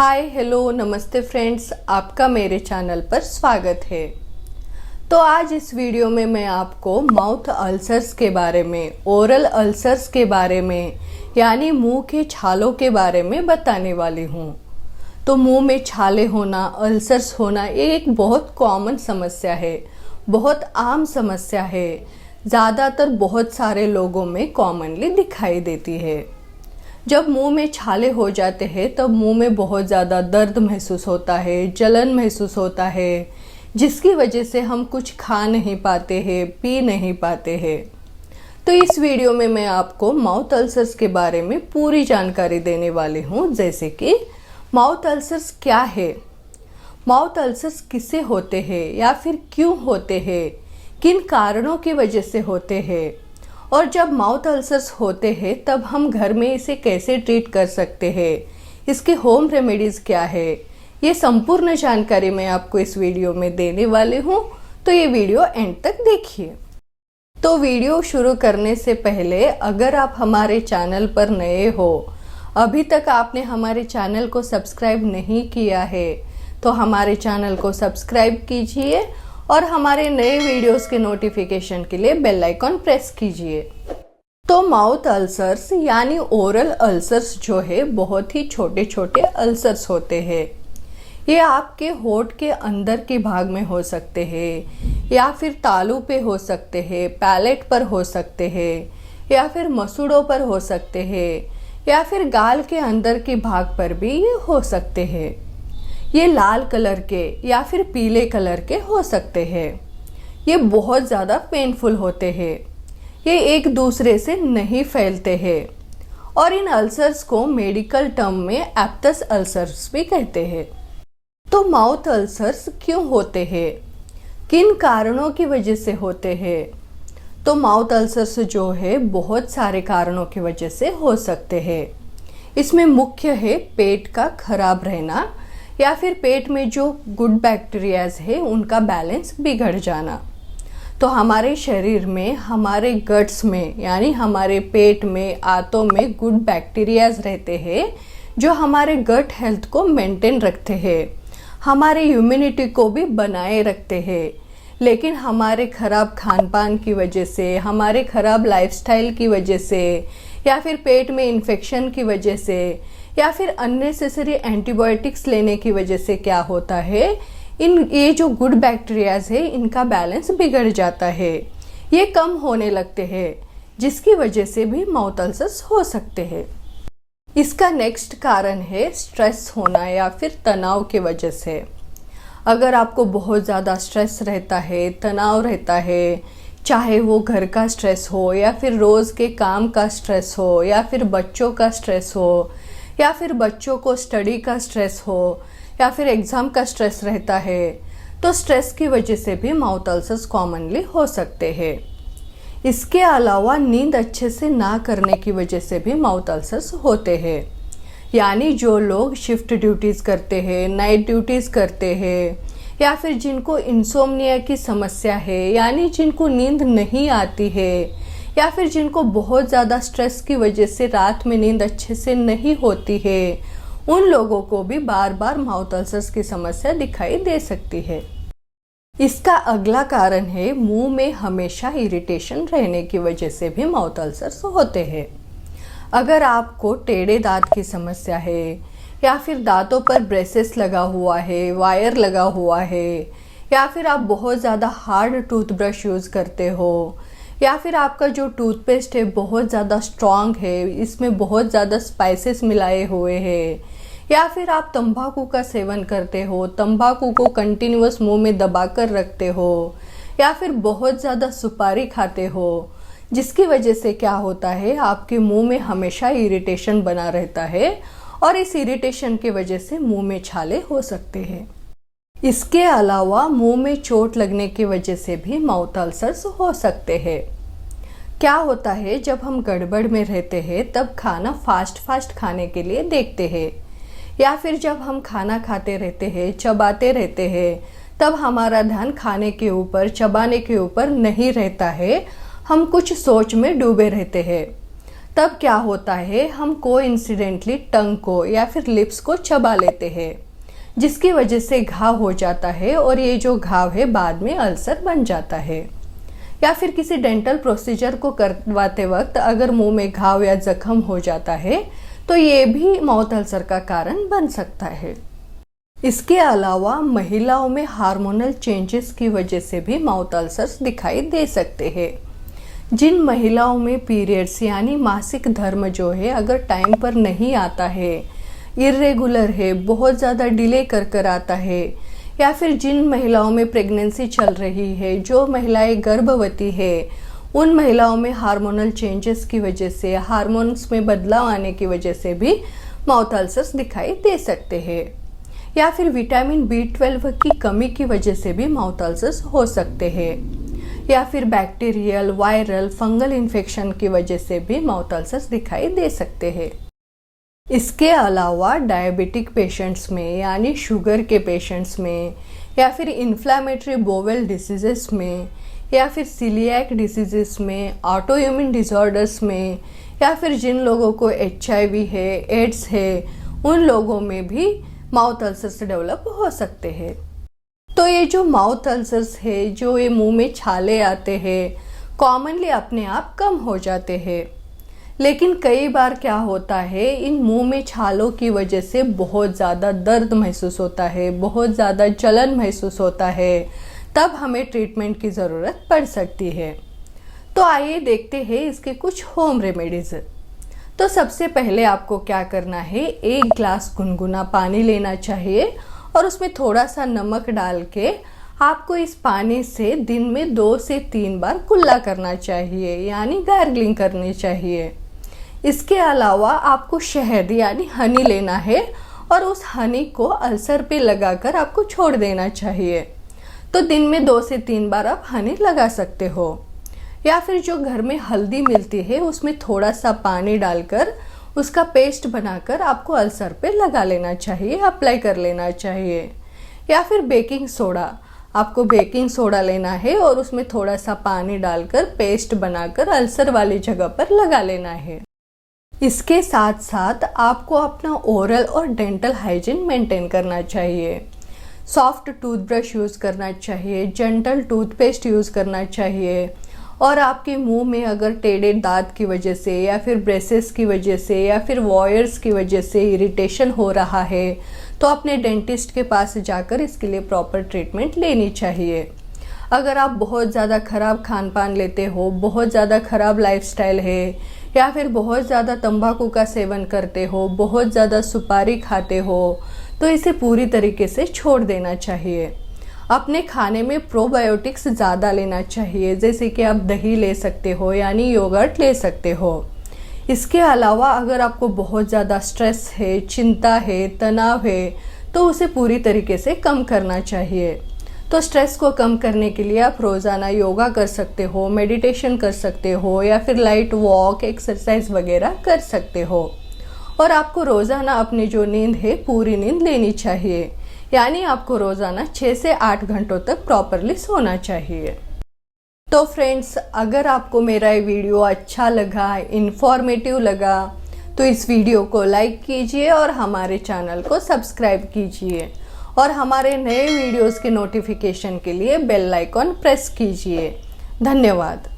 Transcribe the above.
Hi hello नमस्ते friends, आपका मेरे चैनल पर स्वागत है। तो आज इस वीडियो में मैं आपको माउथ अल्सर्स के बारे में, ओरल अल्सर्स के बारे में, यानी मुंह के छालों के बारे में बताने वाली हूँ। तो मुंह में छाले होना, अल्सर्स होना, ये एक बहुत कॉमन समस्या है, बहुत आम समस्या है। ज़्यादातर बहुत सारे लोगों में कॉमनली दिखाई देती है। जब मुंह में छाले हो जाते हैं तब मुंह में बहुत ज़्यादा दर्द महसूस होता है, जलन महसूस होता है, जिसकी वजह से हम कुछ खा नहीं पाते हैं, पी नहीं पाते हैं। तो इस वीडियो में मैं आपको माउथ अल्सर्स के बारे में पूरी जानकारी देने वाली हूँ, जैसे कि माउथ अल्सर्स क्या है, माउथ अल्सर्स किससे होते हैं या फिर क्यों होते हैं, किन कारणों की वजह से होते हैं, और जब माउथ अल्सर्स होते हैं तब हम घर में इसे कैसे ट्रीट कर सकते हैं, इसके होम रेमेडीज़ क्या है, ये संपूर्ण जानकारी मैं आपको इस वीडियो में देने वाली हूँ। तो ये वीडियो एंड तक देखिए। तो वीडियो शुरू करने से पहले अगर आप हमारे चैनल पर नए हो, अभी तक आपने हमारे चैनल को सब्सक्राइब नहीं किया है, तो हमारे चैनल को सब्सक्राइब कीजिए और हमारे नए वीडियोस के नोटिफिकेशन के लिए बेल आइकॉन प्रेस कीजिए। तो माउथ अल्सर्स यानी ओरल अल्सर्स जो है बहुत ही छोटे छोटे अल्सर्स होते हैं। ये आपके होठ के अंदर के भाग में हो सकते हैं, या फिर तालू पे हो सकते हैं, पैलेट पर हो सकते हैं, या फिर मसूड़ों पर हो सकते हैं, या फिर गाल के अंदर के भाग पर भी ये हो सकते हैं। ये लाल कलर के या फिर पीले कलर के हो सकते हैं। ये बहुत ज़्यादा पेनफुल होते हैं। ये एक दूसरे से नहीं फैलते हैं और इन अल्सर्स को मेडिकल टर्म में एप्टस अल्सर्स भी कहते हैं। तो माउथ अल्सर्स क्यों होते हैं, किन कारणों की वजह से होते हैं? तो माउथ अल्सर्स जो है बहुत सारे कारणों की वजह से हो सकते हैं। इसमें मुख्य है पेट का खराब रहना, या फिर पेट में जो गुड बैक्टीरियाज है उनका बैलेंस बिगड़ जाना। तो हमारे शरीर में, हमारे गट्स में, यानी हमारे पेट में, आंतों में गुड बैक्टीरियाज रहते हैं जो हमारे गट हेल्थ को मेंटेन रखते हैं, हमारे इम्यूनिटी को भी बनाए रखते हैं। लेकिन हमारे खराब खान पान की वजह से, हमारे खराब लाइफस्टाइल की वजह से, या फिर पेट में इन्फेक्शन की वजह से, या फिर अननेसेसरी एंटीबायोटिक्स लेने की वजह से क्या होता है, ये जो गुड बैक्टीरियाज है इनका बैलेंस बिगड़ जाता है, ये कम होने लगते हैं, जिसकी वजह से भी माउथ अल्सर्स हो सकते हैं। इसका नेक्स्ट कारण है स्ट्रेस होना या फिर तनाव की वजह से। अगर आपको बहुत ज़्यादा स्ट्रेस रहता है, तनाव रहता है, चाहे वो घर का स्ट्रेस हो या फिर रोज़ के काम का स्ट्रेस हो, या फिर बच्चों का स्ट्रेस हो, या फिर बच्चों को स्टडी का स्ट्रेस हो, या फिर एग्ज़ाम का स्ट्रेस रहता है, तो स्ट्रेस की वजह से भी माउथ अल्सर्स कॉमनली हो सकते हैं। इसके अलावा नींद अच्छे से ना करने की वजह से भी माउथ अल्सर्स होते हैं। यानी जो लोग शिफ्ट ड्यूटीज़ करते हैं, नाइट ड्यूटीज़ करते हैं, या फिर जिनको इंसोम्निया की समस्या है, यानी जिनको नींद नहीं आती है, या फिर जिनको बहुत ज़्यादा स्ट्रेस की वजह से रात में नींद अच्छे से नहीं होती है, उन लोगों को भी बार बार माउथ अल्सर्स की समस्या दिखाई दे सकती है। इसका अगला कारण है मुंह में हमेशा इरिटेशन रहने की वजह से भी माउथ अल्सर्स होते हैं। अगर आपको टेढ़े दांत की समस्या है, या फिर दांतों पर ब्रेसेस लगा हुआ है, वायर लगा हुआ है, या फिर आप बहुत ज़्यादा हार्ड टूथब्रश यूज़ करते हो, या फिर आपका जो टूथपेस्ट है बहुत ज़्यादा स्ट्रॉन्ग है, इसमें बहुत ज़्यादा स्पाइसेस मिलाए हुए हैं, या फिर आप तंबाकू का सेवन करते हो, तंबाकू को कंटिन्यूअस मुंह में दबा कर रखते हो, या फिर बहुत ज़्यादा सुपारी खाते हो, जिसकी वजह से क्या होता है, आपके मुंह में हमेशा इरिटेशन बना रहता है और इस इरिटेशन की वजह से मुंह में छाले हो सकते हैं। इसके अलावा मुंह में चोट लगने की वजह से भी माउथ अल्सर्स हो सकते हैं। क्या होता है, जब हम गड़बड़ में रहते हैं तब खाना फास्ट खाने के लिए देखते हैं, या फिर जब हम खाना खाते रहते हैं, चबाते रहते हैं, तब हमारा ध्यान खाने के ऊपर, चबाने के ऊपर नहीं रहता है, हम कुछ सोच में डूबे रहते हैं। तब क्या होता है, हम कोइंसिडेंटली टंग को या फिर लिप्स को चबा लेते हैं, जिसकी वजह से घाव हो जाता है और ये जो घाव है बाद में अल्सर बन जाता है। या फिर किसी डेंटल प्रोसीजर को करवाते वक्त अगर मुंह में घाव या जख्म हो जाता है तो ये भी माउथ अल्सर का कारण बन सकता है। इसके अलावा महिलाओं में हार्मोनल चेंजेस की वजह से भी माउथ अल्सर्स दिखाई दे सकते हैं। जिन महिलाओं में पीरियड्स यानी मासिक धर्म जो है अगर टाइम पर नहीं आता है, इर्रेगुलर है, बहुत ज़्यादा डिले कर आता है, या फिर जिन महिलाओं में प्रेगनेंसी चल रही है, जो महिलाएं गर्भवती है, उन महिलाओं में हार्मोनल चेंजेस की वजह से, हार्मोन्स में बदलाव आने की वजह से भी माउथ अल्सर्स दिखाई दे सकते हैं। या फिर विटामिन B12 की कमी की वजह से भी माउथ अल्सर्स हो सकते हैं। या फिर बैक्टीरियल, वायरल, फंगल इन्फेक्शन की वजह से भी माउथ अल्सर्स दिखाई दे सकते हैं। इसके अलावा डायबिटिक पेशेंट्स में यानी शुगर के पेशेंट्स में, या फिर इन्फ्लामेटरी बोवेल डिसीजेस में, या फिर सीलिएक डिसीजेस में, ऑटोइम्यून डिसऑर्डर्स में, या फिर जिन लोगों को HIV है, एड्स है, उन लोगों में भी माउथ अल्सर्स डेवलप हो सकते हैं। तो ये जो माउथ अल्सर्स है, जो ये मुंह में छाले आते हैं, कॉमनली अपने आप कम हो जाते हैं। लेकिन कई बार क्या होता है, इन मुंह में छालों की वजह से बहुत ज़्यादा दर्द महसूस होता है, बहुत ज़्यादा जलन महसूस होता है, तब हमें ट्रीटमेंट की ज़रूरत पड़ सकती है। तो आइए देखते हैं इसके कुछ होम रेमेडीज़। तो सबसे पहले आपको क्या करना है, 1 ग्लास गुनगुना पानी लेना चाहिए और उसमें थोड़ा सा नमक डाल के आपको इस पानी से दिन में 2 से 3 बार कुल्ला करना चाहिए, यानी गार्गलिंग करनी चाहिए। इसके अलावा आपको शहद यानी हनी लेना है और उस हनी को अल्सर पे लगाकर आपको छोड़ देना चाहिए। तो दिन में 2 से 3 बार आप हनी लगा सकते हो। या फिर जो घर में हल्दी मिलती है उसमें थोड़ा सा पानी डालकर उसका पेस्ट बनाकर आपको अल्सर पे लगा लेना चाहिए, अप्लाई कर लेना चाहिए। या फिर बेकिंग सोडा, आपको बेकिंग सोडा लेना है और उसमें थोड़ा सा पानी डालकर पेस्ट बनाकर अल्सर वाली जगह पर लगा लेना है। इसके साथ साथ आपको अपना ओरल और डेंटल हाइजीन मेंटेन करना चाहिए। सॉफ्ट टूथब्रश यूज़ करना चाहिए, जेंटल टूथपेस्ट यूज़ करना चाहिए। और आपके मुंह में अगर टेढ़े दांत की वजह से या फिर ब्रेसेस की वजह से या फिर वॉयर्स की वजह से इरिटेशन हो रहा है तो अपने डेंटिस्ट के पास जाकर इसके लिए प्रॉपर ट्रीटमेंट लेनी चाहिए। अगर आप बहुत ज़्यादा ख़राब खान पान लेते हो, बहुत ज़्यादा ख़राब लाइफस्टाइल है, या फिर बहुत ज़्यादा तंबाकू का सेवन करते हो, बहुत ज़्यादा सुपारी खाते हो, तो इसे पूरी तरीके से छोड़ देना चाहिए। अपने खाने में प्रोबायोटिक्स ज़्यादा लेना चाहिए, जैसे कि आप दही ले सकते हो यानी योगर्ट ले सकते हो। इसके अलावा अगर आपको बहुत ज़्यादा स्ट्रेस है, चिंता है, तनाव है, तो उसे पूरी तरीके से कम करना चाहिए। तो स्ट्रेस को कम करने के लिए आप रोज़ाना योगा कर सकते हो, मेडिटेशन कर सकते हो, या फिर लाइट वॉक, एक्सरसाइज वगैरह कर सकते हो। और आपको रोज़ाना अपनी जो नींद है पूरी नींद लेनी चाहिए, यानी आपको रोज़ाना 6 से 8 घंटों तक प्रॉपरली सोना चाहिए। तो फ्रेंड्स, अगर आपको मेरा ये वीडियो अच्छा लगा, इन्फॉर्मेटिव लगा, तो इस वीडियो को लाइक कीजिए और हमारे चैनल को सब्सक्राइब कीजिए और हमारे नए वीडियोस के नोटिफिकेशन के लिए बेल आइकॉन प्रेस कीजिए। धन्यवाद।